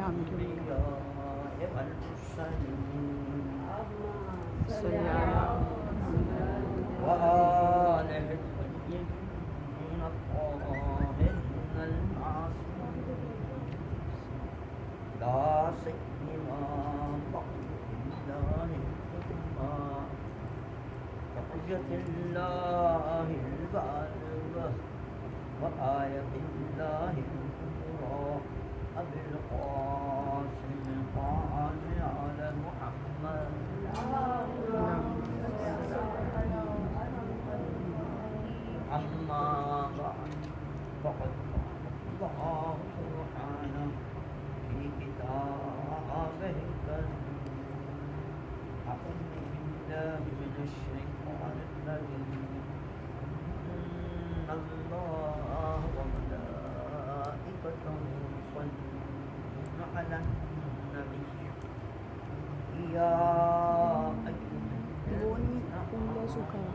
الأنبياء والمرسلين صلی اللہ وآله الطيبين الطاهرين المعصومين لا سيما الله الحكماء كحجة الله البالغة وآية الله الكبرى أبي القاسم قال على محمد أما بعد فقد قال الله سبحانه في كتابه الكريم أعوذ بالله من الشيطان الرجيم إن الله وملائكته يصلون على النبي يا أيها الذين آمنوا صلوا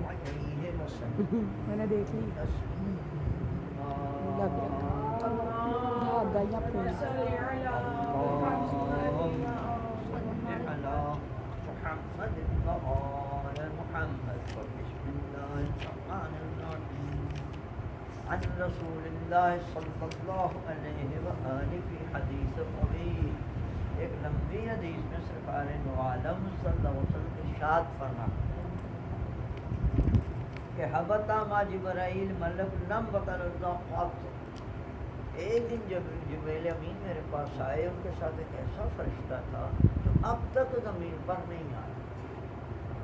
عليه وسلموا میں نے دیکھ لی تسليما لگ گیا دھاگا یا پھول اللهم صل على محمد وآل محمد بسم الله الرحمن الرحيم عن رسول الله صلى الله عليه وآله في حديث طويل ایک لمبی حدیث میں سرکار دو عالم صلی اللہ علیہ وسلم ارشاد فرماتے کہ حبتا ما جبرائیل ملک لم بطل اللہ خواب سے ایک دن جب جبریل امین میرے پاس آئے ان کے ساتھ ایک ایسا فرشتہ تھا جو اب تک زمین پر نہیں آیا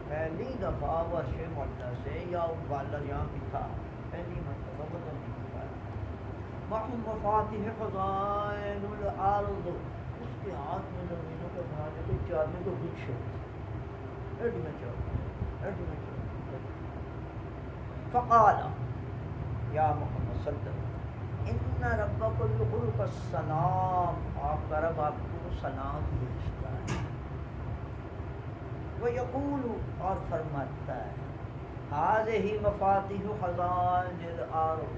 پہلی دفعہ ورش معطا سے یا والا یہاں بھی تھا پہلی مرتبہ بدل نہیں پایا معہم مفاتیح خزائن الارض اس کے ہاتھ میں زمینوں کے بنانے کے چابی کو گچھے ایڈی میں چابی فقال یا محمد صلی اللہ علیہ وسلم ان ربکم یخلق السلام آپ کا رب آپ کو سلام بھیجتا ہے ویقول اور فرماتا ہے هذه مفاتیح خزائن الارض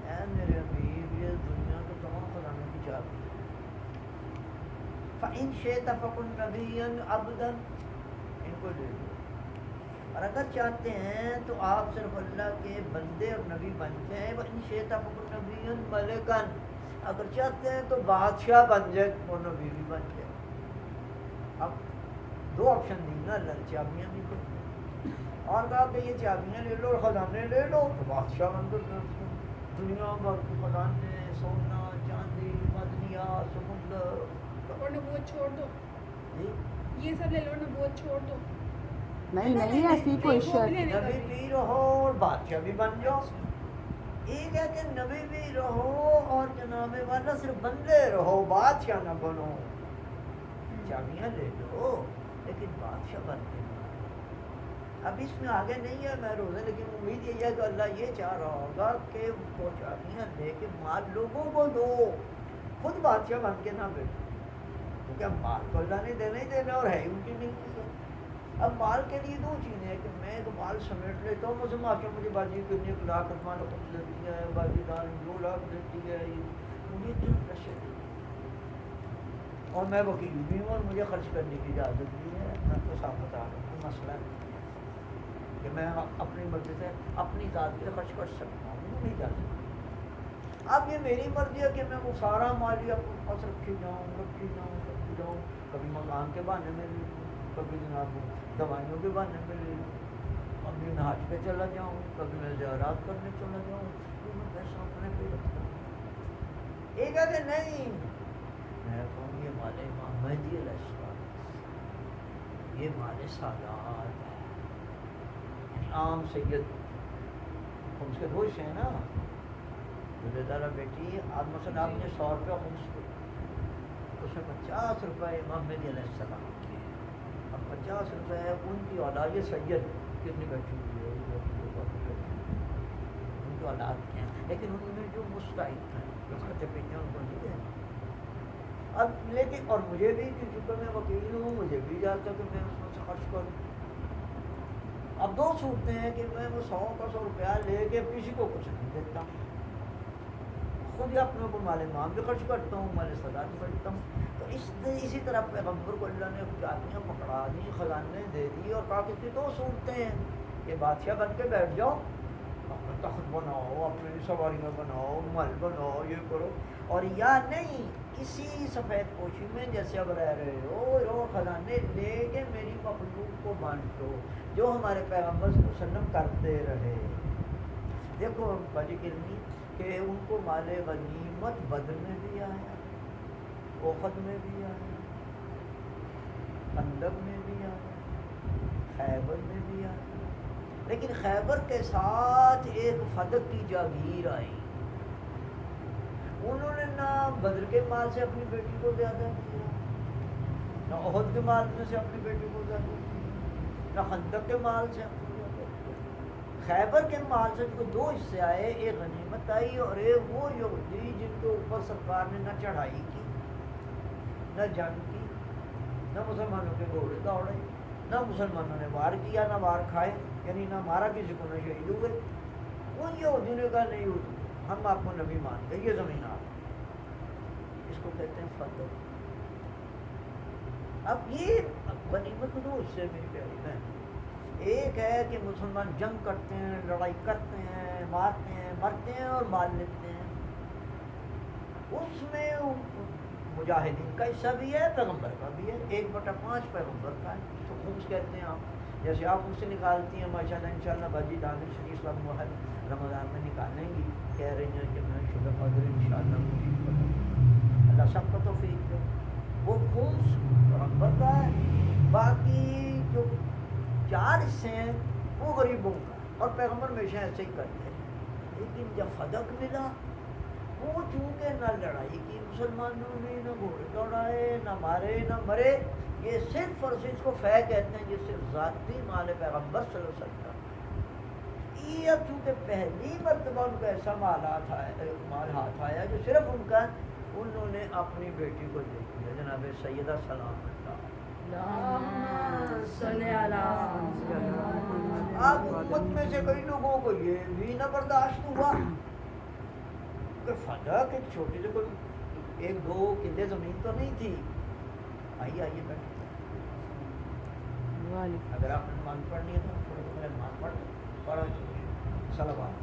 اے میرے حبیب یہ دنیا کے تمام خزانے کی چابی ہے فإن شئت فكن نبيا عبدا ان کو لے لو اور اگر چاہتے ہیں تو آپ صرف اللہ کے بندے اور نبی بن جائیں وَإِن شِئْتَ فَكُن نَبِيًّا مَلِكًا اگر چاہتے ہیں تو بادشاہ بن جائے اور نبی بھی بن جائے اب دو آپشن دی نا اللہ نے چابیاں بھی دو اور کہا کہ یہ چابیاں لے لو اور خزانے لے لو تو بادشاہ بن دو دنیا بھر کے خزانے سونا چاندی معدنیات سمندر اور نبوت چھوڑ دو جی یہ سب لے لو نبوت چھوڑ دو نہیں ایسی کوئی شرط نبی بھی رہو اور بادشاہ بھی بن جاؤ ایک ہے کہ نبی بھی رہو اور جناب والا صرف بندے رہو بادشاہ نہ بنو چابیاں لے لو لیکن بادشاہ بن کے نہ اب اس میں آگے نہیں ہے میں روزے لیکن امید یہ ہے کہ اللہ یہ چاہ رہا ہوگا کہ وہ چابیاں لے کے مال لوگوں کو دو خود بادشاہ بن کے نہ بیٹھو کیونکہ مال تو اللہ نے دینا ہی دینا اور ہے ان کی نہیں کی ہے اب مال کے لیے دو چیزیں ہیں کہ میں ایک مال سمیٹ لیتا ہوں مجھے معافی مجھے باجی کو 1 لاکھ مال خود دیتی ہے باجی دار 2 لاکھ دیتی ہے مجھے اتنا پریشر اور میں وکیل بھی ہوں اور مجھے خرچ کرنے کی اجازت بھی ہے میں تو صاف بتا رہا ہوں مسئلہ ہے کہ میں اپنی مرضی سے اپنی ذات کے لیے خرچ کر سکتا ہوں نہیں جا سکتا اب یہ میری مرضی ہے کہ میں وہ سارا مال ہی اپنے پاس رکھی جاؤں کبھی مکان کے بہانے میں لے لوں کبھی جناب دوائیوں کے بہانے میں لے لوں کبھی میں حج پہ چلا جاؤں کبھی میں زیارات کرنے چلا جاؤں میں پیسہ اپنے پہ رکھتا ہوں ایک ہے کہ نہیں میں کہوں یہ مال امام مہدی علیہ السلام یہ مال سادات ہے عام سید خمس کے گوشت ہیں نا دارہ بیٹی آج مثلا آپ نے 100 روپیہ خمس کو اس میں 50 روپے امام مہدی علیہ السلام کے اب 50 روپے ان کی اولاد یہ سید کتنی بیٹھی ہوئی ہے ان کی اولاد کے ہیں لیکن ان میں جو مستعد ہیں جو کھاتے پیتے ہیں ان کو نہیں دینا اب لیکن اور مجھے بھی چونکہ میں وکیل ہوں مجھے بھی جاتا کہ میں اس میں سے خرچ کروں اب دو صورتیں ہیں کہ میں وہ 100 کا 100 روپیہ لے کے کسی کو کچھ نہیں دیتا خود ہی اپنے اوپر مال امام بھی خرچ کرتا ہوں، مال صدقہ بھی خرچ کرتا ہوں. تو اسی طرح پیغمبر کو اللہ نے چابیاں پکڑا دی، خزانے دے دی اور کہا کہ دو صورتیں ہیں، یہ بادشاہ بن کے بیٹھ جاؤ، اپنا تخت بناؤ، اپنے سواریاں بناؤ، مل بناؤ، یہ کرو، اور یا نہیں اسی سفید پوشی میں جیسے اب رہ رہے ہو خزانے لے کے میری مخلوق کو بانٹو جو ہمارے پیغمبر صلی اللہ علیہ وسلم کرتے رہے. دیکھو باجی کرمی کہ ان کو مال غنیمت بدر میں بھی آیا، احد میں بھی آیا، خندق میں بھی آیا، خیبر میں بھی آیا، لیکن خیبر کے ساتھ ایک فتح کی جاگیر آئی. انہوں نے نہ بدر کے مال سے اپنی بیٹی کو زیادہ کیا، نہ احد کے مال میں سے اپنی بیٹی کو زیادہ کیا، نہ خندق کے مال سے اپنی زیادہ کیا. خیبر کے مال سے جو دو حصے آئے، ایک غنیمت آئی اور ایک وہ یہودی جن کے اوپر سرکار نے نہ چڑھائی کی، نہ جنگ کی، نہ مسلمانوں کے گھوڑے دوڑے، نہ مسلمانوں نے وار کیا، نہ وار کھائے، یعنی نہ مارا کسی کو، نہ شہید ہوئے. ان یہودی نے کہا نہیں ہوتی، ہم آپ کو نبی مانتے، یہ زمین آپ، اس کو کہتے ہیں فتح. اب یہ غنیمت کو دو حصے میری پیاری بہن، ایک ہے کہ مسلمان جنگ کرتے ہیں، لڑائی کرتے ہیں، مارتے ہیں، مرتے ہیں اور مال لیتے ہیں، اس میں مجاہدین کا حصہ بھی ہے، پیغمبر کا بھی ہے، 1/5 پیغمبر کا ہے، اس کو خمس کہتے ہیں. آپ جیسے آپ خمس سے نکالتی ہیں ماشاءاللہ انشاءاللہ باجی دامن شریف کا محل رمضان میں نکالیں گی، کہہ رہی ہیں کہ میں شب قدر انشاءاللہ مجھے پتہ، اللہ سب کو توفیق دے. وہ خمس پیغمبر کا ہے، باقی جو 4 حصے ہیں وہ غریبوں کا، اور پیغمبر ہمیشہ ایسے ہی کرتے ہیں. لیکن جب صدق ملا، وہ چونکہ نہ لڑائی کی مسلمانوں نے، نہ گھوڑے دوڑائے، نہ مارے، نہ مرے، یہ صرف اور صرف کو فے کہتے ہیں، یہ صرف ذاتی مال پیغمبر صلی اللہ علیہ وسلم. یہ چونکہ پہلی مرتبہ ان کا ایسا مال ہاتھ آیا جو صرف ان کا، انہوں نے اپنی بیٹی کو دے دیا، جناب سیدہ سلام اللہ. اب امت میں سے کئی لوگوں کو یہ بھی نہ برداشت ہوا کہ فتح ایک چھوٹی سے کوئی 1-2 کلے زمین تو نہیں تھی. آئیے بیٹھے، اگر آپ نے نماز پڑھنی ہے تو تھوڑے پہلے نماز پڑھ صلوات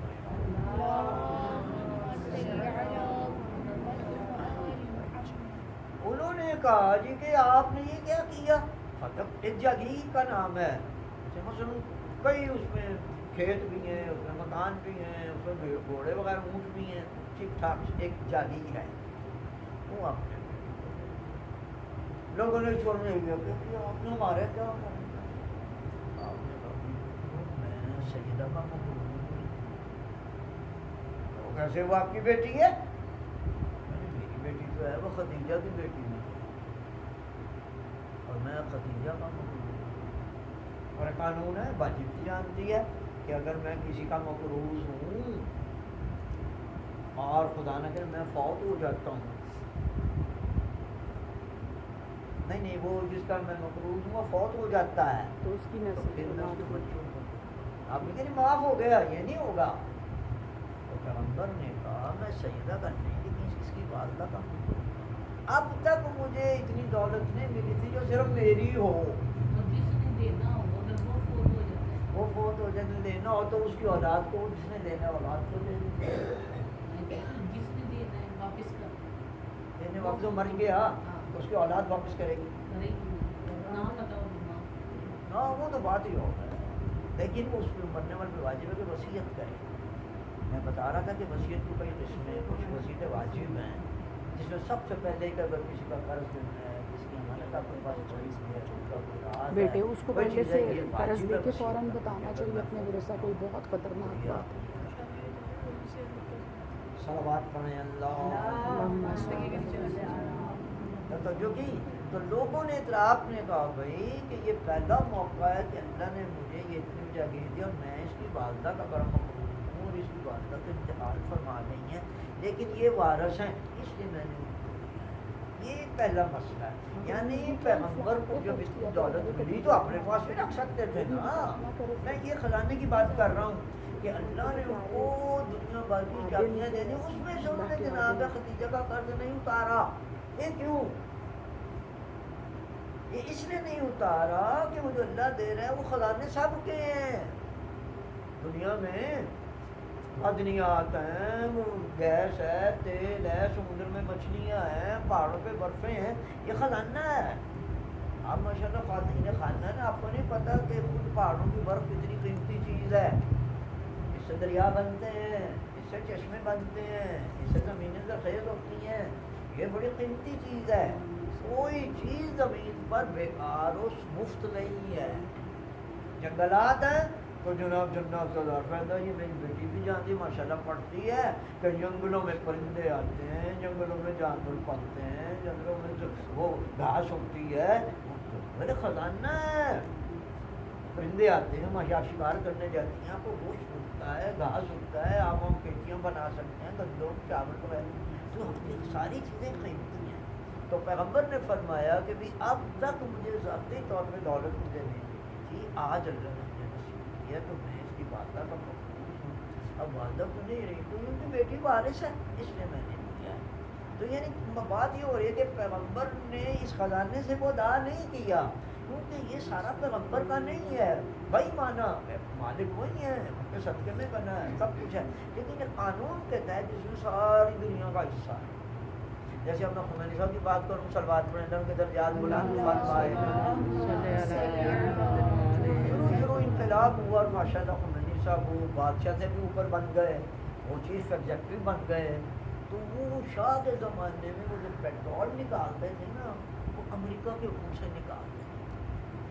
انہوں نے کہا جی کہ آپ نے یہ کیا کیا. فتح ایک جاگیر کا نام ہے، مثلا کئی اس میں کھیت بھی ہیں، اس میں مکان بھی ہیں، اس میں گھوڑے وغیرہ اونٹ بھی ہیں، ٹھیک ٹھاک ایک جاگیر ہے. وہ آپ نے لوگوں نے چھوڑنے لیا کہ آپ نے ہمارے کیا کرنا، آپ نے کہا میں سیدہ کا مقبول ہوں. کیسے وہ آپ کی بیٹی ہے؟ میری بیٹی تو ہے، وہ خدیجہ کی بیٹی ہے اور میں خدیجہ کا مقبول ہوں. اور قانون ہے، باجی بھی جانتی ہے کہ اگر میں کسی کا مقروض ہوں اور خدا نہ کرے میں فوت ہو جاتا ہوں، نہیں وہ جس کا میں مقروض ہوں وہ فوت ہو جاتا ہے تو اس کی تو پھر میں اس کے نسل بچوں کو، آپ نے کہا معاف ہو گیا، یہ نہیں ہوگا. تو پیغمبر نے کہا میں سیدہ کا نہیں، لیکن اس کی والدہ کا ہوں. اب تک مجھے اتنی دولت نہیں ملی تھی جو صرف میری ہو. وہ فوت ہو جائے دینا ہو تو اس کی اولاد کو، جس نے دینا اولاد کو دے دینے واپس. مر گیا اس کی اولاد واپس کرے گی، ہاں وہ تو بات ہی ہوگا، لیکن وہ اس پہ مرنے والے پہ واجب ہے کہ وصیت کرے. میں بتا رہا تھا کہ وصیت کی کئی قسمیں، کچھ وصیتیں واجب ہیں جس میں سب سے پہلے کہ اگر کسی کا قرض دینا ہے، کسی کی امانت آپ کے پاس پڑی ہوئی ہے، اس کا کوئی راز ہے، بیٹے اس کو کوئی پہلے چیز سے ہے، یہ قرض واجب دے ہے کے وصیت فوراً کرنا. بتانا چاہیے اپنے ورثہ، کوئی بہت خطرناک بات ہے. صلوات پڑھیں اللہ. توجہ کی تو لوگوں نے اطراف نے کہا بھائی کہ یہ پہلا موقع ہے کہ اللہ نے مجھے یہ اتنی جگہ دی اور میں اس کی والدہ کا بڑا مقبول ہوں اور اس کی والدہ کا انتقال فرما گئی ہیں، لیکن یہ وارث ہیں اس لیے میں نے یہ پہلا مسئلہ ہے. یعنی پیغمبر کو جب اتنی دولت ملی تو اپنے پاس بھی رکھ سکتے تھے نا. میں یہ خزانے کی بات کر رہا ہوں کہ اللہ نے ان کو دنیا بھر کی چابیاں دے دی، اس میں سے انہوں نے جناب خدیجہ کا قرض نہیں اتارا. یہ کیوں؟ یہ اس لیے نہیں اتارا کہ وہ جو اللہ دے رہا ہے وہ خزانے سب کے ہیں. دنیا میں معدنیات ہیں، وہ گیس ہے، تیل ہے، سمندر میں مچھلیاں ہیں، پہاڑوں پہ برفیں ہیں، یہ خزانہ ہے. آپ ماشاء اللہ خواتین خانہ ہے، آپ کو نہیں پتا کہ خود پہاڑوں کی برف کتنی قیمتی چیز ہے. اس سے دریا بنتے ہیں، اس سے چشمے بنتے ہیں، اس سے زمینیں زرخیز ہوتی ہیں. یہ بڑی قیمتی چیز ہے. کوئی چیز زمین پر بیکار و مفت نہیں ہے. جنگلات ہیں تو جناب جنات کا فائدہ. یہ میری بیٹی بھی جانتی ماشاء اللہ پڑھتی ہے کہ جنگلوں میں پرندے آتے ہیں، جنگلوں میں جانور پلتے ہیں، جنگلوں میں جو وہ گھاس ہوتی ہے میرے خزانہ ہے. پرندے آتے ہیں، ماشاء شکار کرنے جاتی ہیں، آپ کو گوشت اگتا ہے، گھاس اگتا ہے، آپ ہم کھیتیاں بنا سکتے ہیں، گندم چاول وغیرہ، تو ہم یہ ساری چیزیں قیمتی ہیں. تو پیغمبر نے فرمایا کہ بھی اب تک مجھے ذاتی طور پہ دولت مجھے نہیں ملی تھی، آج اللہ نے مجھے نصیب کیا تو میں اس کی والدہ کا مقبول ہوں. اب والدہ تو نہیں رہی تو ان کی بیٹی وارث ہے، اس لیے میں نے لیا. تو یعنی بات یہ ہو رہی ہے کہ پیغمبر نے اس خزانے سے وہ ادا نہیں کیا، کیونکہ یہ سارا پیغمبر کا نہیں ہے. بھائی مانا مالک وہی ہے، ان کے صدقے میں بنا ہے، سب کچھ ہے، لیکن یہ قانون کے تحت جس میں ساری دنیا کا حصہ ہے. جیسے اپنا خمینی صاحب کی بات کروں، صلوات پڑھیں ان کے درجات بلند فرمائے. شروع انقلاب ہوا اور ماشاء اللہ خمینی صاحب وہ بادشاہ سے بھی اوپر بن گئے، وہ چیف ایگزیکٹو بن گئے. تو وہ شاہ کے زمانے میں وہ جو پیٹرول نکالتے تھے نا، وہ امریکہ کے حکم سے نکالتے تھے.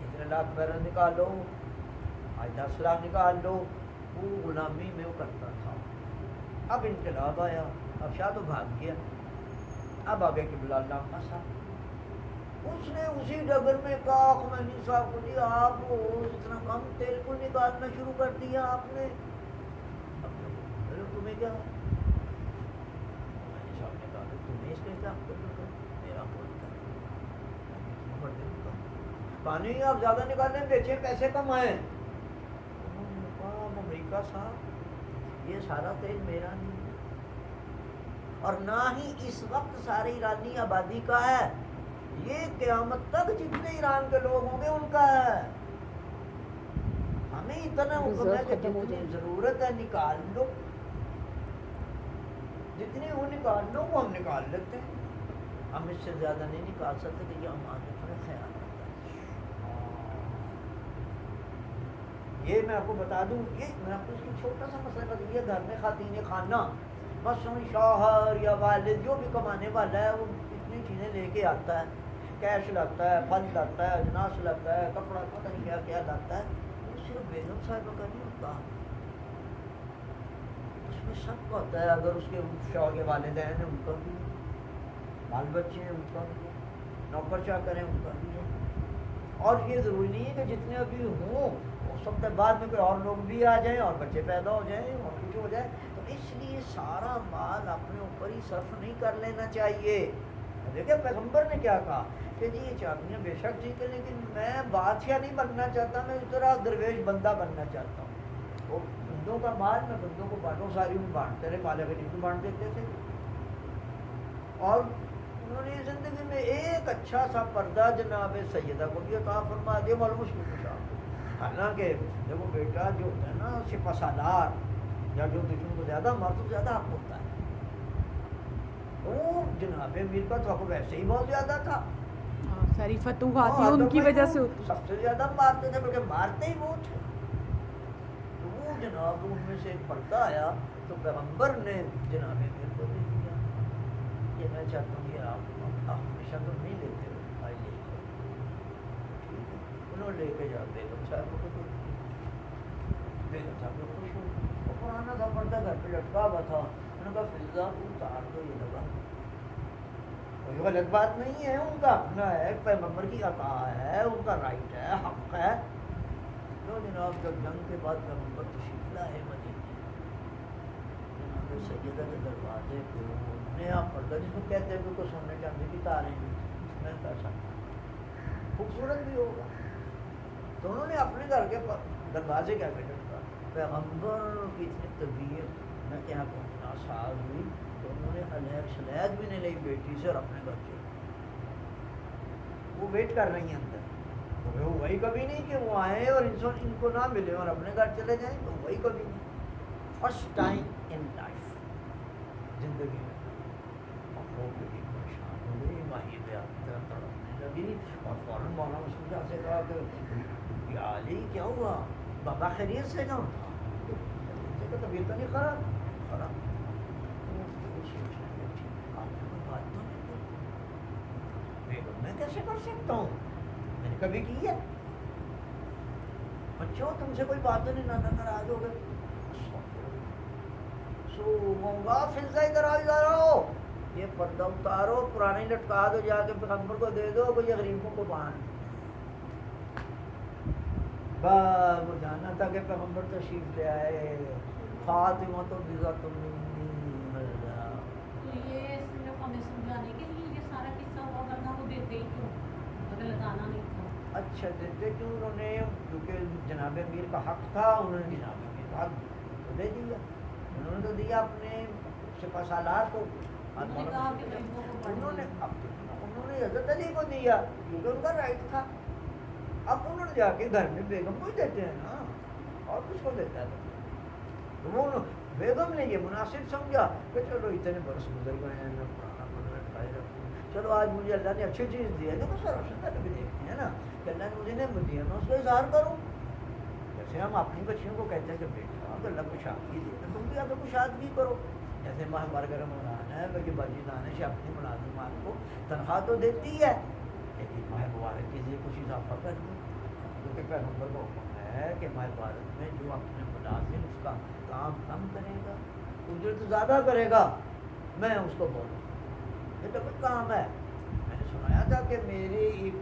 اتنے لاکھ بیرل نکالو، آج 10 لاکھ نکال لو، وہ غلامی میں وہ کرتا تھا. اب انقلاب آیا، اب شاہ تو بھاگ گیا. اب آگے قبلہ اللہ پھنسا. اس نے اسی ڈگر میں کہا خمینی صاحب کو، جی آپ اتنا کم تیل کو نکالنا شروع کر دیا آپ نے، تمہیں کیا؟ خمینی صاحب نے کہا تمہیں اس کے کیا میرا ملک ہے، پانی آپ زیادہ نکالیں، بیچیں، پیسے کمائیں. انہوں نے کہا امریکہ صاحب یہ سارا تیل میرا نہیں ہے، اور نہ ہی اس وقت سارے ایرانی آبادی کا ہے، یہ قیامت تک جتنے ایران کے لوگ ہوں گے ان کا ہے. ہمیں اتنا حکم ہے کہ جتنی ضرورت ہے نکال لو، جتنی وہ نکال لو وہ ہم نکال لیتے ہیں، ہم اس سے زیادہ نہیں نکال سکتے کہ یہ امانت میں خیال رکھتا ہے. یہ میں آپ کو بتا دوں، یہ میں آپ کو اس کی چھوٹا سا مسئلہ بتا دوں. گھر میں خواتین خانہ مثلاً شوہر یا والد جو بھی کمانے والا ہے وہ اتنی چیزیں لے کے آتا ہے، کیش لاتا ہے، پھل لاتا ہے، اجناس لاتا ہے، کپڑا پتہ نہیں کیا کیا لاتا ہے. وہ صرف بیگم صاحبہ کا نہیں ہوتا، اس میں سب کا ہوتا ہے. اگر اس کے شوہر کے والدین ہیں ان کا بھی، بال بچے ہیں ان کا بھی، نوکر چاکر ہیں ان کا بھی ہے. اور یہ ضروری نہیں ہے کہ جتنے ابھی ہوں وہ سب کے بعد میں کوئی اور لوگ بھی آ جائیں اور بچے پیدا ہو جائیں اور کچھ ہو جائے. تو اس لیے سارا مال اپنے اوپر ہی صرف نہیں کر لینا چاہیے. دیکھیں پیغمبر نے کیا کہا کہ جی یہ چابیاں بے شک ٹھیک ہے، لیکن میں بادشاہ نہیں بننا چاہتا، میں اس طرح درویش بندہ بننا چاہتا ہوں. وہ بندوں کا مال میں بندوں کو بانٹوں، ساری ان بانٹتے رہے، مال غنی کو بانٹ دیتے تھے. اور انہوں نے زندگی میں ایک اچھا سا پردہ جناب سیدہ کو بھی عطا فرما دیا، مشکل کشا. حالانکہ دیکھو بیٹا جو ہوتا ہے نا سپہ سالار یا جو دشمن کو زیادہ مار تو زیادہ حق ہوتا ہے. وہ جناب امیر کا تو ویسے ہی بہت زیادہ تھا، ساری فتوحات ہی ان کی وجہ سے سب سے زیادہ مارتے تھے، بلکہ مارتے ہی وہ تھے. تو وہ جناب ان میں سے ایک پردہ آیا تو پیغمبر نے جناب امیر کو دے دیا. یہ میں چاہتا ہوں کہ آپ ہمیشہ تو نہیں لیتے ہو، آئیے انہوں لے کے جا بیگم صاحب کو دے دیا. بیگم صاحب کو خوش ہو، وہ پرانا تھا پردہ گھر پہ لٹکا ہوا تھا. انہوں نے کہا فضا کو اتار دو یہ لگا. کوئی غلط بات نہیں ہے، ان کا اپنا ہے، پیغمبر کی عطا ہے، ان کا رائٹ ہے، حق ہے. تو جناب جب جنگ کے بعد پیغمبر تشریف لائے مدینے، جناب سیدہ کے دروازے کو نیا پردہ جس کو کہتے ہیں کہ سونے چاندی کی تاریں میں پیسہ خوبصورت بھی ہوگا، تو انہوں نے اپنے گھر کے دروازے کیا کہ لٹکا پیغمبر کی اتنی طبیعت میں کیا کہوں ناساز ہوئی تو انہوں نے علیگ شلیگ بھی نہیں لی بیٹی سے اور اپنے گھر چلے وہ ویٹ کر رہی ہیں اندر وہ وہی کبھی نہیں کہ وہ آئیں اور ان کو نہ ملے اور اپنے گھر چلے جائیں تو وہی کبھی نہیں فرسٹ ٹائم ان لائف زندگی میں ہو گئی پریشان ہو گئی ماہی پہ تڑپنے لگی اور فوراً مولانا مسلم شاہ سے کہا کہ یا علی کیا ہوا بابا خیریت سے کہاں تھا طبیعت تو نہیں خراب خراب آپ نے کوئی بات تو نہیں کی بیگم میں کیسے کر سکتا ہوں میں نے کبھی کی ہے بچوں تم سے کوئی بات تو نہیں ناراض ہو گئے سو مونگا فضا ادھر آ جا رہا ہو یہ پردہ اتارو پرانی لٹکا دو جا کے پیغمبر کو دے دو کوئی غریبوں کو بانٹ وہ جانا تھا کہ پیغمبر تشریف لے آئے فاطمہ تو بذات تو یہ صرف ہمیں سمجھانے کے لیے یہ سارا قصہ ہوا ورنہ وہ دیتے ہی کیوں اگر لگانا نہیں تھا اچھا دیتے کیوں انہوں نے کیونکہ جناب امیر کا حق تھا انہوں نے جناب امیر کا حق تو دے دیا انہوں نے تو دیا اپنے سپہ سالار کو انہوں نے حضرت علی کو دیا کیونکہ ان کا رائٹ تھا اب انہوں نے جا کے گھر میں بیگم کو ہی دیتے ہیں نا اور کس کو دیتا ہے وہ بیگم نے یہ مناسب سمجھا کہ چلو اتنے برس گزر گئے ہیں میں پرانا پن لٹکائے رکھوں چلو آج مجھے اللہ نے اچھی چیز دی ہے دیکھو سر روشن بھی دیکھتے ہیں نا کہ اللہ نے مجھے نعمت دی ہے میں اس کا اظہار کروں جیسے ہم اپنی بچیوں کو کہتے ہیں کہ بیٹا اللہ کو شادی دی ہے تم بھی آگے کو شادی کرو جیسے ماہ بارگاہ رمضان ہے کہ بجی دانش اپنی ملازمان کو تنخواہ تو دیتی ہے لیکن ماہ مبارک کے لیے کچھ اضافہ کر دوں کیونکہ پیغمبر کا حکم ہے کہ ماہ مبارک میں جو اپنے ملازم اس کا کام کم کرے گا اجرت زیادہ کرے گا میں اس کو بولوں یہ تو کوئی کام ہے میں نے سنایا تھا کہ میری ایک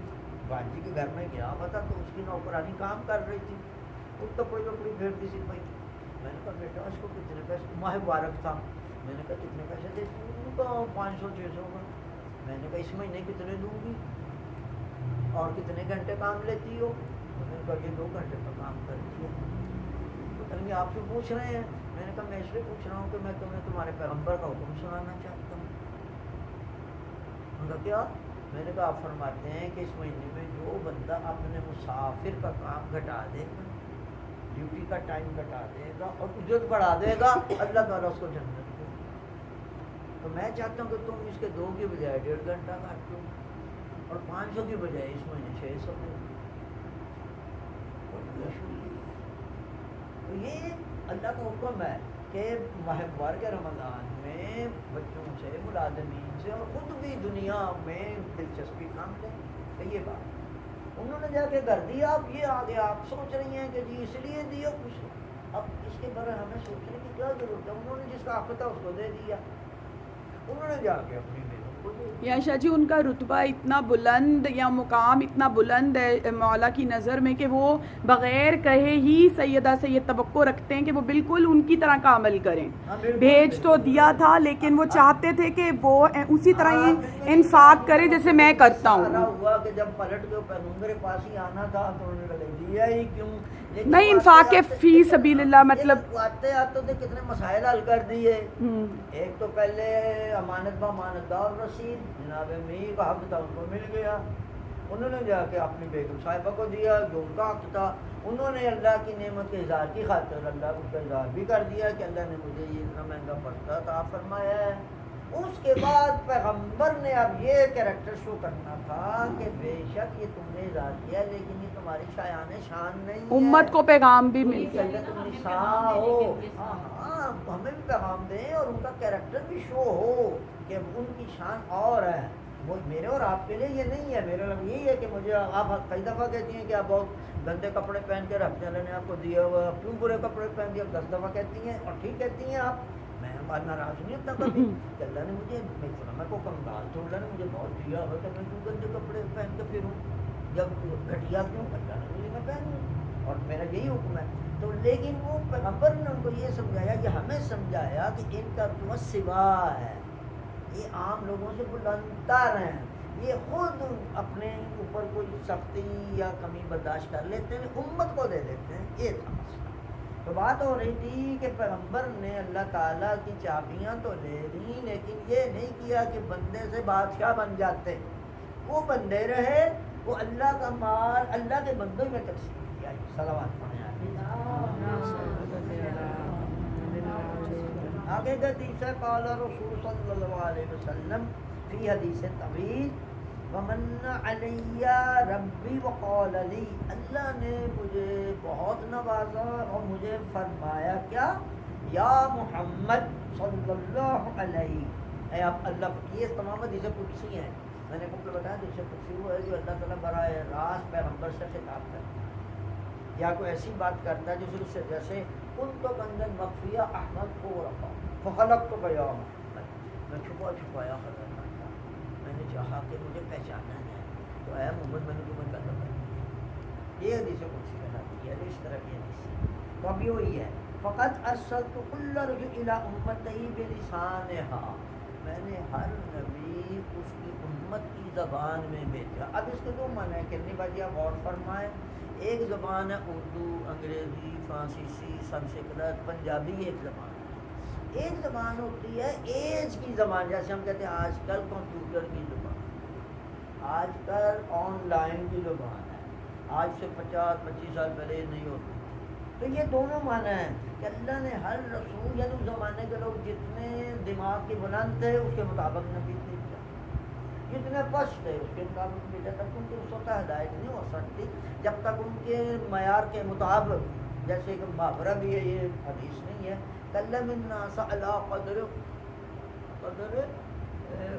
باجی کے گھر میں گیا ہوا تھا تو اس کی نوکرانی کام کر رہی تھی اس کپڑی وپڑی پھیرتی سی بھائی میں نے کہا بیٹا اس کو کتنے پیسے ماہ مبارک تھا میں نے کہا کتنے پیسے دیتی ہوں ان کا 500-600 کا میں نے کہا اس مہینے کتنے دوں گی اور کتنے گھنٹے کام لیتی ہو میں نے کہا یہ 2 گھنٹے کا کام کرتی ہے تو آپ سے پوچھ رہے ہیں میں نے کہا میں اس لیے پوچھ رہا ہوں کہ میں تمہیں تمہارے پیغمبر کا حکم سنانا چاہتا ہوں ان کا کیا میں نے کہا آپ فرماتے ہیں کہ اس مہینے میں جو بندہ اپنے مسافر کا کام گھٹا دے گا ڈیوٹی کا ٹائم گھٹا دے گا اور اجرت بڑھا دے گا اللہ تعالیٰ اس کو جنت دے تو میں چاہتا ہوں کہ تم اس کے 2 کی بجائے 1.5 گھنٹہ کاٹ دو اور 500 کی بجائے اس مہینے 600 دے تو یہ اللہ کا حکم ہے کہ ماہ مبارک رمضان میں بچوں سے ملازمین سے اور خود بھی دنیا میں دلچسپی کام لیں کہ یہ بات انہوں نے جا کے کر دیا اب یہ آگے آپ سوچ رہی ہیں کہ جی اس لیے دیا کچھ اب اس کے بارے ہمیں سوچنے کی کیا ضرورت ہے انہوں نے جس کا حق تھا اس کو دے دیا انہوں نے جا کے اپنی بیگم کو دے دیا یا شاہ جی ان کا رتبہ اتنا بلند یا مقام اتنا بلند ہے مولا کی نظر میں کہ وہ بغیر کہے ہی سیدہ سے یہ توقع رکھتے ہیں کہ وہ بالکل ان کی طرح کا عمل کریں بھیج تو دیا تھا لیکن وہ چاہتے تھے کہ وہ اسی طرح ہی انفاق کرے جیسے میں کرتا ہوں ہوا کہ جب پلٹ کے پیغمبر کے پاس ہی آنا تھا تو انہوں نے دیا ہی کیوں نہیں انفاق فی سبیل اللہ مطلب آتے آتے تو کتنے مسائل حل کر دیے ایک تو پہلے امانت بامانتدار رسید جناب امیر کا حق تھا ان کو مل گیا انہوں نے جا کے اپنی بیگم صاحبہ کو دیا جو ان کا حق تھا انہوں نے اللہ کی نعمت کے اظہار کی خاطر اللہ کو اظہار بھی کر دیا کہ اللہ نے مجھے یہ اتنا مہنگا پڑتا تھا فرمایا ہے اس کے بعد پیغمبر نے اب یہ کریکٹر شو کرنا تھا کہ بے شک یہ تم نے اظہار کیا لیکن یہ تمہاری شایان شان نہیں ہے امت کو پیغام بھی مل گیا نساء ہو ہاں ہمیں بھی پیغام دیں اور ان کا کریکٹر بھی شو ہو کہ ان کی شان اور ہے وہ میرے اور آپ کے لیے یہ نہیں ہے میرے لیے یہی ہے کہ مجھے آپ کئی دفعہ کہتی ہیں کہ آپ بہت گندے کپڑے پہن کے رکھتے ہیں اللہ نے آپ کو دیا ہوا کیوں برے کپڑے پہن دیا 10 دفعہ کہتی ہیں اور ٹھیک کہتی ہیں آپ میں بات ناراض نہیں ہوتا کبھی کہ اللہ نے مجھے میں کو کنگال تو اللہ نے مجھے بہت دیا ہو تو میں کیوں گندے کپڑے پہن کے پھروں جب گھٹیا کیوں اللہ نے مجھے میں پہنوں اور میرا یہی حکم ہے تو لیکن وہ پیغمبر نے ان کو یہ سمجھایا کہ ہمیں سمجھایا کہ ان کا تو سوا ہے یہ عام لوگوں سے بلندتر ہیں یہ خود اپنے اوپر کوئی سختی یا کمی برداشت کر لیتے ہیں امت کو دے دیتے ہیں یہ تھا مسئلہ تو بات ہو رہی تھی کہ پیغمبر نے اللہ تعالیٰ کی چابیاں تو لے لی لیکن یہ نہیں کیا کہ بندے سے بادشاہ بن جاتے، وہ بندے رہے، وہ اللہ کا مال اللہ کے بندوں میں تقسیم کیا۔ صلوات پڑھیں آگے کا حدیث ہے، قال رسول صلی اللہ علیہ وسلم فی حدیث طویل ومن علی ربی وقال لی، اللہ نے مجھے بہت نوازا اور مجھے فرمایا کیا، یا محمد صلی اللہ علیہ، اے آپ اللہ، یہ تمام حدیث قدسی ہیں، میں نے آپ کو بتایا حدیث قدسی وہ ہے جو اللہ تعالیٰ براہ راست پیغمبر سے خطاب کرتا ہے یا کوئی ایسی بات کرتا ہے جس سے جیسے ان تو گندن مخفیہ احمد کو رکھا فخلق تو گیا میں چھپا چھپایا خطرناک تھا، میں نے چاہا کہ مجھے پہچانا ہے تو اے محمد میں نے تمہیں پیدا کر دیا۔ یہ حدیث قدسی کہلاتی ہے، اس طرح کی حدیث تو اب یہ وہی ہے، فقط ارسلت کل رجل الی امتی بلسانہا، میں نے ہر نبی اس کی امت کی زبان میں بھیجا۔ اب اس کے دو معنی ہے، کتنی بات آپ غور فرمائیں، ایک زبان ہے اردو، انگریزی، فرانسیسی، سنسکرت، پنجابی، ایک زبان ہے، ایک زبان ہوتی ہے ایج کی زبان، جیسے ہم کہتے ہیں آج کل کمپیوٹر کی زبان، آج کل آن لائن کی زبان ہے، آج سے 50-25 سال پہلے یہ نہیں ہوتی تھی۔ تو یہ دونوں معنی ہیں کہ اللہ نے ہر رسول یعنی اس زمانے کے لوگ جتنے دماغ کے بلند تھے اس کے مطابق نبی بھیجا، جتنے پست تھے اس کے مطابق بھیجا تھا، کیونکہ اس وقت ہدایت نہیں ہو سکتی جب تک ان کے معیار کے مطابق، جیسے کہ محاورہ بھی ہے، یہ حدیث نہیں ہے، کلم الناس علی قدر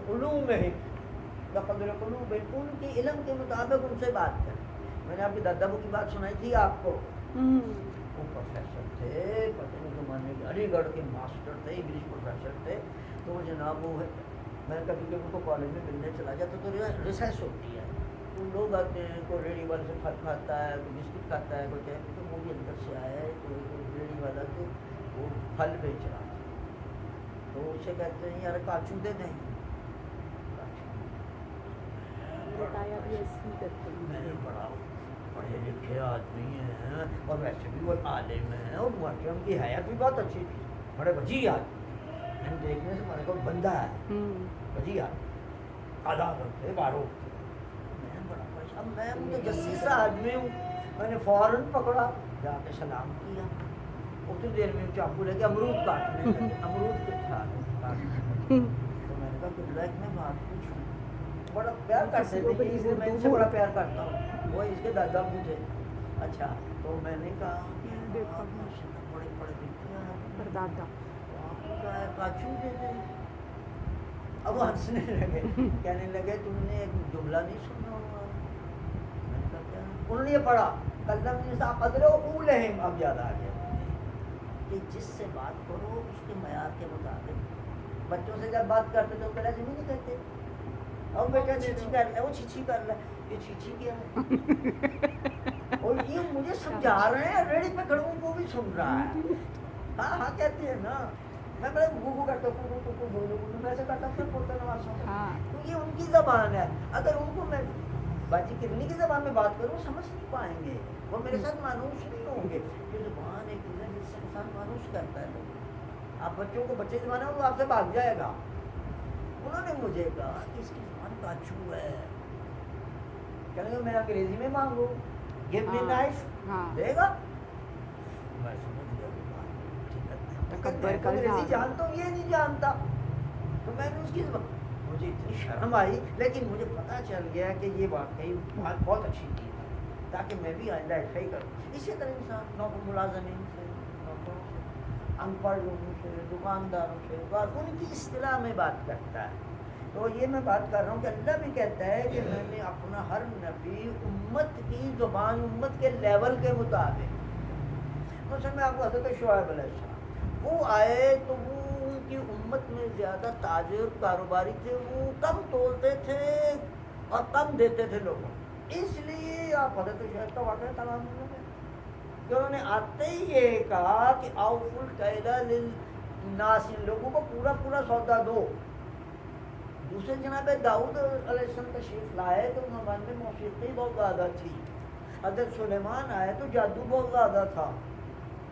علومہم بقدر قلوبہم، ان کے علم کے مطابق ان سے بات کریں۔ میں نے آپ کے دادا ابو کی بات سنائی تھی آپ کو، وہ پروفیسر تھے، پتہ نہیں زمانے کے علی گڑھ کے ماسٹر تھے، انگلش پروفیسر تھے، تو وہ جناب وہ ہے، میں کبھی کبھی ان کو کالج میں ملنے چلا جاتا تو ریسرچ ہوتی ہے، تو لوگ آتے ہیں، کوئی ریڑھی والے سے پھل کھاتا ہے، کوئی بسکٹ کھاتا ہے، کوئی کہتے تو وہ بھی اندر سے آیا ہے، کوئی ریڑھی والا تو وہ پھل بیچ رہا تھا، تو اسے کہتے ہیں یار کاچو دے دیں، میں نے پڑھا پڑھے لکھے آدمی ہیں اور ویسے بھی وہ عالم ہیں اور محترم کی حیات بھی بہت اچھی تھی، بڑے وجی آدمی، میں نے دیکھنے سے ہمارے کو بندہ ہے وجی آدمی، آداب تھے، بارو، میں بڑا پریشان، میں متجسس سا آدمی ہوں، میں نے فوراً پکڑا جا کے سلام کیا، اتنی دیر میں چاقو لے کے امرود کاٹنے لگے، امرود کے تھا تو میں نے کہا کہ بلیک میں بات پوچھوں، بڑا پیار کرتے تھے، اس لیے میں ان سے بڑا پیار کرتا ہوں، وہ اس کے دادا ابو تھے، اچھا تو میں نے کہا کہ آپ ماشاءاللہ بڑے پڑھے لکھے ہیں، پردادا آپ کو کہا ہے کاچو دے دیں، اب وہ ہنسنے لگے، کہنے لگے تم نے ایک جملہ نہیں سنا ہوگا، میں نے کہا کیا، انہوں نے یہ پڑھا کلم الناس قدر عقولہم، اب یاد آ گیا کہ جس سے بات کرو اس کے معیار کے مطابق، بچوں سے جب بات کرتے تو پہلے زمین نہیں کہتے، اور بیٹا چھچی کر لے، وہ چھچی کر لے، یہ چھچی کیا ہے، اور یہ مجھے سمجھا رہے ہیں، ریڑھی پہ کھڑوں کو بھی سن رہا ہے، ہاں ہاں کہتے ہیں نا، میں بڑے گوگو کرتا ہوں، میں سے کرتا ہوں پھر بولتا نوازوں، تو یہ ان کی زبان ہے، اگر ان کو میں باجی کرنی کی زبان میں بات کروں سمجھ نہیں پائیں گے، وہ میرے ساتھ مانوس نہیں ہوں گے، یہ زبان ایک چیز ہے جس سے انسان مانوس کرتا ہے، آپ بچوں کو بچے زبان ہے وہ آپ سے بھاگ جائے گا، انہوں نے مجھے کہا کہ اس کی زبان کاچو ہے، کہنے گا میں انگریزی میں مانگوں، گیو می نائف، دے گا، میں سمجھ گیا انگریزی جانتا ہوں یہ نہیں جانتا، تو میں نے اس کی زبان، مجھے اتنی شرم آئی، لیکن مجھے پتہ چل گیا کہ یہ واقعی بات بہت اچھی چیز ہے، تاکہ میں بھی آئندہ ایسا ہی کروں۔ اسی طرح انسان نوکر ملازمین سے، نوکروں سے، ان پڑھ لوگوں سے، دکانداروں سے، ان کی اصطلاح میں بات کرتا ہے، تو یہ میں بات کر رہا ہوں کہ اللہ بھی کہتا ہے کہ میں نے اپنا ہر نبی امت کی زبان، امت کے لیول کے مطابق، مثلا میں آپ کو حضرت شعیب علیہ السلام وہ آئے تو وہ ان کی امت میں زیادہ تاجر کاروباری تھے، وہ کم تولتے تھے اور کم دیتے تھے لوگوں، اس لیے آپ حضرت شعیب کا واقعہ تمام ہو گیا کہ انہوں نے آتے ہی یہ کہا کہ اوفوا الکیل للناس، لوگوں کو پورا پورا سودا دو۔ دوسرے جناب داؤد علیہ السلام تشریف لائے تو زمانے میں موسیقی بہت زیادہ تھی، حضرت سلیمان آئے تو جادو بہت زیادہ تھا،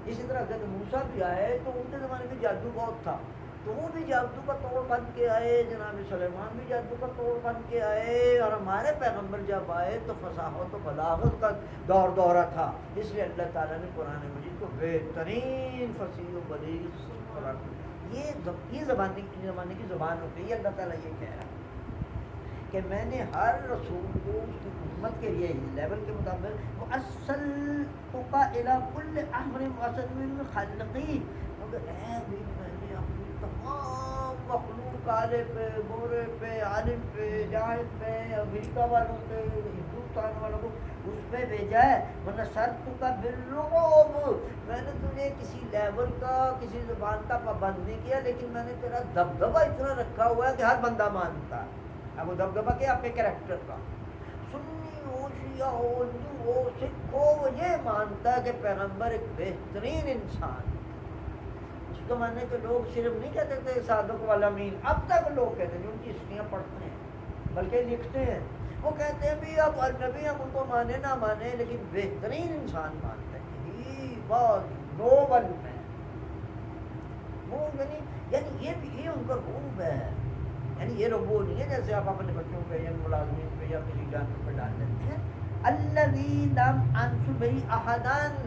اسی طرح حضرت موسیٰ بھی آئے تو ان کے زمانے میں جادو بہت تھا، تو وہ بھی جادو کا توڑ بن کے آئے، جناب سلیمان بھی جادو کا توڑ بن کے آئے، اور ہمارے پیغمبر جب آئے تو فصاحت و بلاغت کا دورہ تھا، اس لیے اللہ تعالیٰ نے قرآن مجید کو بہترین فصیح و بلیغ قرار دیا۔ یہ زمانے کی زبان ہوتی ہے، اللہ تعالیٰ یہ کہہ رہا ہے کہ میں نے ہر رسول کو اس کی امت کے لیے لیول کے مطابق وہ اصل کا الا کل امر واسط من خلقی، مگر اے بھی میں نے اپنی تمام مخلوق عالے پہ، گورے پہ، عالم پہ، جاہل پہ، امریکہ والوں پہ، ہندوستان والوں کو اس پہ بھیجا ہے، ورنہ سر کا بالرعب، میں نے تجھے کسی لیول کا کسی زبان کا پابند نہیں کیا، لیکن میں نے تیرا دبدبہ اتنا رکھا ہوا ہے کہ ہر بندہ مانتا ہے۔ اب وہ دبدبہ کیا اپنے کریکٹر کا، سنی ہو، شیعہ ہو، ہندو ہو، سکھ ہو، وہ یہ مانتا ہے کہ پیغمبر ایک بہترین انسان۔ اس زمانے کے لوگ صرف نہیں کہتے تھے صادق والامین، اب تک لوگ کہتے ہیں جو ان کی ہسٹریاں پڑھتے ہیں بلکہ لکھتے ہیں، وہ کہتے ہیں بھی اب نبی ہم ان کو مانے نہ مانے لیکن بہترین انسان مانتے ہیں، ہی بہت نوبل ہے وہ، یعنی یہ ان کا روب ہے، یعنی یہ ربو نہیں ہے جیسے آپ اپنے بچوں پہ یا ملازمین پہ یا کسی جانور پہ ڈال دیتے ہیں۔ الذی لم انس بہی احدن،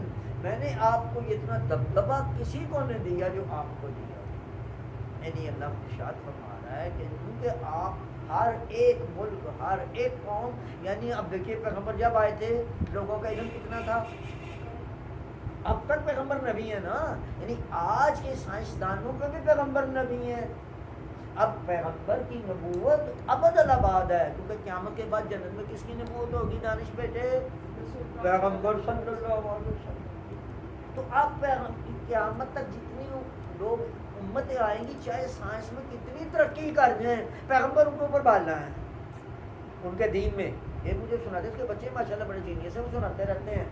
میں نے آپ کو یہ اتنا دبدبہ کسی کو نہیں دیا جو آپ کو دیا، یعنی اللہ ارشاد فرما رہا ہے کہ کیونکہ آپ ہر ایک ملک، ہر ایک قوم، یعنی اب دیکھیے پیغمبر جب آئے تھے لوگوں کا علم کتنا تھا، اب تک پیغمبر نبی ہے نا، یعنی آج کے سائنسدانوں پہ بھی پیغمبر نبی ہیں، اب پیغمبر کی نبوت ابد الآباد ہے، کیونکہ قیامت کے بعد جنت میں کس کی نبوت ہوگی دانش بیٹے؟ پیغمبر صلی اللہ علیہ وسلم۔ تو اب قیامت تک جتنی لوگ امتیں آئیں گی، چاہے سائنس میں کتنی ترقی کر جائیں، پیغمبر ان کے اوپر بالنا ہے ان کے دین میں۔ یہ مجھے سناتے اس کے بچے ماشاءاللہ بڑے جینیس ہیں، وہ سناتے رہتے ہیں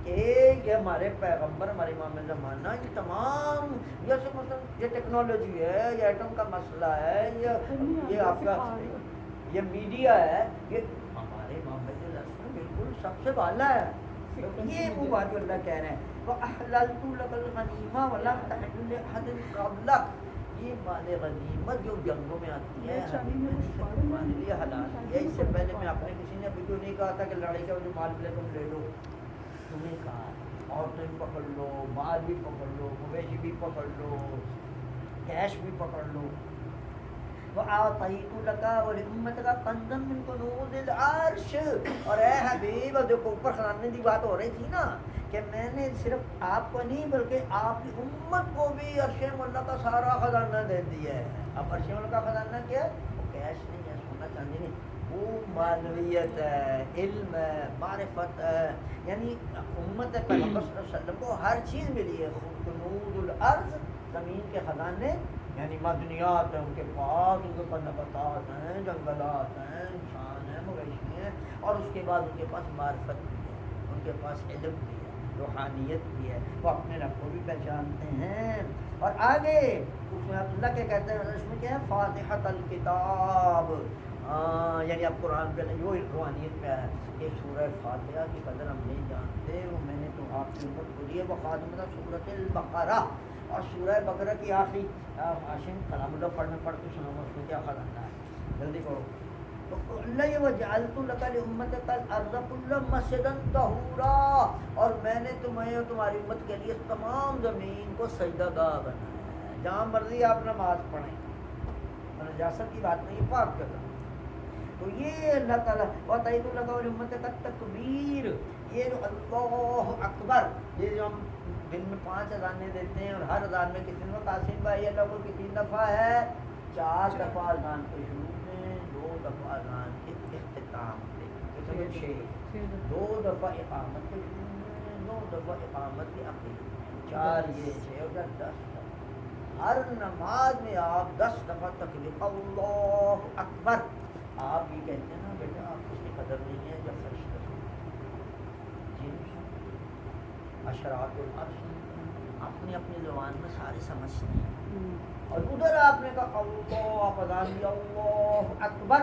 کہ یہ ہمارے پیغمبر، ہمارے امام زمانہ، یہ تمام جیسے مثلا یہ ٹیکنالوجی ہے، یہ ایٹم کا مسئلہ ہے، یہ آپ کا یہ میڈیا ہے، یہ ہمارے امام بالکل سب سے بالا ہے۔ یہ وہ بات جو اللہ کہہ رہے ہیں وَأَحْلَلْتُ لَكَ الْغَنِيمَ وَلَمْ تَحِلُّ لِأَحَدٍ قَبْلَكَ، یہ مال غنیمت جو جنگوں میں آتی ہے ہمارے لیے حلال ہے۔ اس سے پہلے میں آپ نے کسی نے ابھی تو نہیں کہا تھا کہ لڑائی کا جو مال ملے تم لے لو، تمہیں کہا عورتیں بھی پکڑ لو، مال بھی پکڑ لو، مویشی بھی پکڑ لو، کیش بھی پکڑ لو۔ وَآتَيْتُ لَكَ وَلِأُمَّتِكَ كَنزًا مِّن كُنُوزِ الْعَرْشِ، اور اے حبیب دیکھو اوپر خزانے کی بات ہو رہی تھی نا کہ میں نے صرف آپ کو نہیں بلکہ آپ کی امت کو بھی عرش مولا کا سارا خزانہ دے دیا ہے۔ اب عرش مولا کا خزانہ کیا ہے؟ وہ کیش نہیں ہے، سونا چاندی نہیں، وہ معنویت ہے، علم ہے، معرفت ہے، یعنی امت پیغمبر صلی اللہ علیہ وسلم کو ہر چیز ملی ہے۔ کنوز الارض، زمین کے خزانے یعنی معدنیات ہیں ان کے پاس، ان کے پاس نباتات ہیں، جنگلات ہیں، انسان ہیں، مویشی ہیں، اور اس کے بعد ان کے پاس معرفت بھی ہے، ان کے پاس علم بھی ہے، روحانیت بھی ہے، وہ اپنے رب کو بھی پہچانتے ہیں۔ اور آگے اس میں اللہ کے کہتے ہیں اس میں کیا ہے؟ فاتحۃ الکتاب، یعنی اب قرآن پہ وہ روحانیت پہ ہے کہ سورہ فاتحہ کی قدر ہم نہیں جانتے، وہ میں نے تو آپ کی امت کو دی ہے، وہ خاتمہ سورۃ البقرہ، اور سورہ بقرہ کی آخری عاشم کلام اللہ پڑھ کے سناؤں اس میں کیا خزانہ ہے، جلدی کرو۔ تو اللہ یہ وجعلت لک لامتک الارض کل مسجدا طہورا، اور میں نے تمہیں اور تمہاری امت کے لیے تمام زمین کو سجدہ گاہ بنایا ہے، جہاں مرضی آپ نماز پڑھیں، نجاست کی بات نہیں، پاک کرنا۔ تو یہ اللہ تعالیٰ وَأَعْطَيْتُ لَكَ وَلِأُمَّتِكَ التَّكْبِيرَ، یہ جو اللہ اکبر، یہ جو ہم دن میں 5 اذانیں دیتے ہیں اور ہر اذان میں کتنے دفعہ قاسم بھائی اللہ کو کتنی دفعہ ہے؟ 4 دفعہ اذان کے شروع میں، 2 دفعہ اذان کے اختتام پہ، 2 دفعہ اقامت کے شروع میں، 2 دفعہ اقامت کے آخر میں، 4 یہ 6 اور 10 دفعہ۔ ہر نماز میں آپ 10 دفعہ تکبیر اللہ اکبر، آپ یہ کہتے ہیں نا بیٹا آپ اس کی قدر نہیں ہے جب فرشتہ اشراط العرش اپنی اپنی زبان میں سارے سمجھتے ہیں، اور ادھر آپ نے کہا اللہ، آپ اذان دیا اللہ اکبر،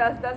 10-10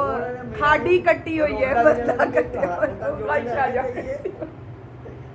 ਉਹ ਖਾਡੀ ਕੱਟੀ ਹੋਈ ਹੈ ਬੰਦਾ ਕੱਟਿਆ ਹੋਇਆ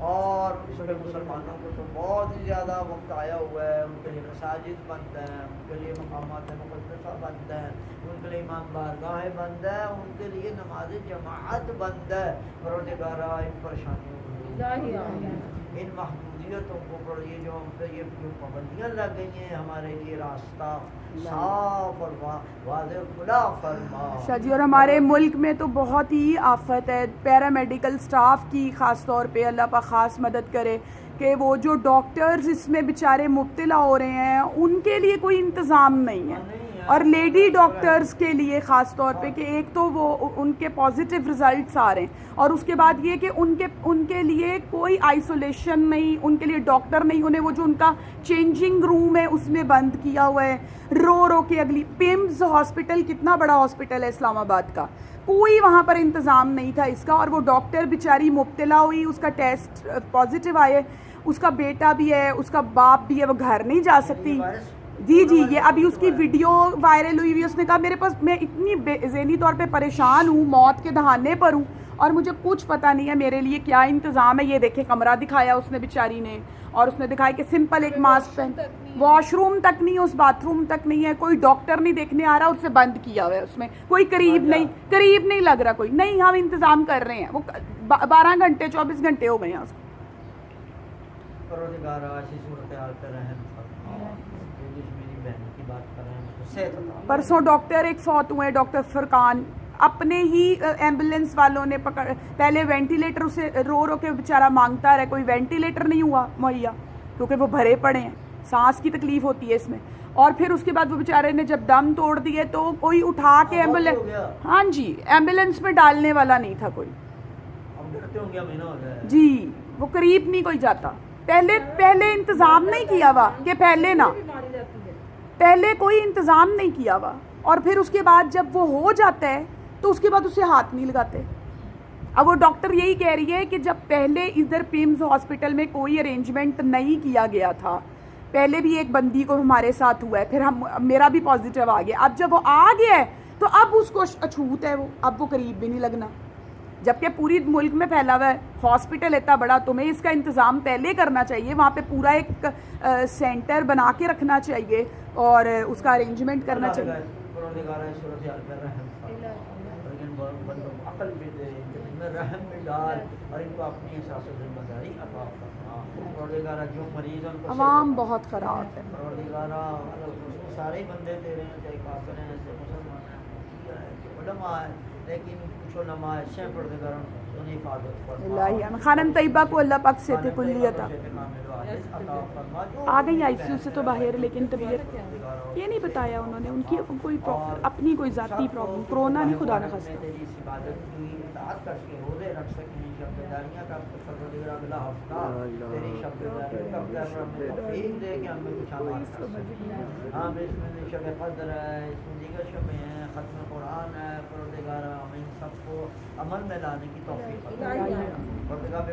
اور اس پہ مسلمانوں کو تو بہت ہی زیادہ وقت آیا ہوا ہے. ان کے لیے مساجد بند ہیں, ان کے لیے مقامات مقدسہ بند ہیں, ان کے لیے امام بارگاہیں بند ہیں, ان کے لیے نماز جماعت بند ہے. پروردگارا ان پریشانیوں کو, ان محدودیتوں کو, یہ جو ہم پہ یہ جو پابندیاں لگ گئی ہیں, ہمارے لیے راستہ صاف اور واضح کھلا فرما. اچھا جی, اور ہمارے ملک میں تو بہت ہی آفت ہے پیرامیڈیکل سٹاف کی, خاص طور پہ اللہ پاک خاص مدد کرے کہ وہ جو ڈاکٹرز اس میں بیچارے مبتلا ہو رہے ہیں ان کے لیے کوئی انتظام نہیں ہے, اور لیڈی ڈاکٹرز کے لیے خاص طور پہ کہ ایک تو وہ ان کے پازیٹیو ریزلٹس آ رہے ہیں, اور اس کے بعد یہ کہ ان کے لیے کوئی آئسولیشن نہیں, ان کے لیے ڈاکٹر نہیں, انہیں وہ جو ان کا چینجنگ روم ہے اس میں بند کیا ہوا ہے, رو کے اگلی. پیمز ہاسپٹل کتنا بڑا ہاسپٹل ہے اسلام آباد کا, کوئی وہاں پر انتظام نہیں تھا اس کا, اور وہ ڈاکٹر بیچاری مبتلا ہوئی, اس کا ٹیسٹ پازیٹیو آئے, اس کا بیٹا بھی ہے, اس کا باپ بھی ہے, وہ گھر نہیں جا سکتی. جی یہ ابھی اس کی ویڈیو وائرل ہوئی ہوئی, اس نے کہا میرے پاس میں اتنی ذہنی طور پہ پریشان ہوں, موت کے دہانے پر ہوں, اور مجھے کچھ پتہ نہیں ہے میرے لیے کیا انتظام ہے. یہ دیکھیں کمرہ دکھایا اس نے بیچاری نے, اور اس نے دکھایا کہ سمپل ایک ماسک پہن, واش روم تک نہیں, اس باتھ روم تک نہیں ہے, کوئی ڈاکٹر نہیں دیکھنے آ رہا, اسے بند کیا ہوا ہے, اس میں کوئی قریب نہیں لگ رہا کوئی نہیں. ہم انتظام کر رہے ہیں, وہ 12 گھنٹے 24 گھنٹے ہو گئے ہیں اس کو. پرسوں ڈاکٹر ایک فوت ہوئے, ڈاکٹر فرقان, اپنے ہی ایمبولینس والوں نے پہلے وینٹیلیٹر اسے رو کے بیچارہ مانگتا رہے, کوئی وینٹیلیٹر نہیں ہوا مہیا کیونکہ وہ بھرے پڑے ہیں, سانس کی تکلیف ہوتی ہے اس میں, اور پھر اس کے بعد وہ بیچارے نے جب دم توڑ دیے تو کوئی اٹھا کے ایمبولینس, ہاں جی ایمبولینس میں ڈالنے والا نہیں تھا کوئی. جی وہ قریب نہیں کوئی جاتا. پہلے انتظام نہیں کیا ہوا کہ پہلے کوئی انتظام نہیں کیا ہوا, اور پھر اس کے بعد جب وہ ہو جاتا ہے تو اس کے بعد اسے ہاتھ نہیں لگاتے. اب وہ ڈاکٹر یہی کہہ رہی ہے کہ جب پہلے ادھر پیمز ہاسپٹل میں کوئی ارینجمنٹ نہیں کیا گیا تھا, پہلے بھی ایک بندی کو ہمارے ساتھ ہوا ہے, پھر میرا بھی پازیٹیو آ گیا, اب جب وہ آ گیا ہے تو اب اس کو اچھوت ہے, وہ اب وہ قریب بھی نہیں لگنا, جبکہ پوری ملک میں پھیلا ہوا ہے. ہاسپٹل اتنا بڑا, تمہیں اس کا انتظام پہلے کرنا چاہیے, وہاں پہ پورا ایک سینٹر بنا کے رکھنا چاہیے اور اس کا ارینجمنٹ کرنا چاہیے. رحم میں ڈال اور ان کو اپنی احساس و ذمہ داری عطا فرما. پروردگارا جو مریض ان کو عوام بہت خراب ہے. پروردگارا سارے بندے تیرے ہیں, چاہے کافر ہیں, چاہے مسلمان ہیں, علماء ہیں, لیکن کچھ علماء ایسے ہیں پروردگارا انہیں حفاظت فرما. خانم طیبہ کو اللہ پاک صحت کلی عطا. آ گئی آئی سی یو سے تو باہر, لیکن طبیعت یہ نہیں بتایا انہوں نے, ان کی کوئی اپنی کوئی ذاتی پرابلم, کرونا نہیں خدا نہ خاصہ. تیری اس عبادت کی اطاعت کر کے روزے رکھ سکیں, شب داریاں کا پروردگارا بلا ہفتہ تیری شب داریوں کا توفیق دے کہ ہمیں کچھ عمل کر سکیں. ہاں اس میں شب قدر ہے, اس میں دیگر شبیں ہیں, ختم قرآن ہے, پروردگارا ہمیں ان سب کو عمل میں لانے کی توفیق عطا فرما. پروردگار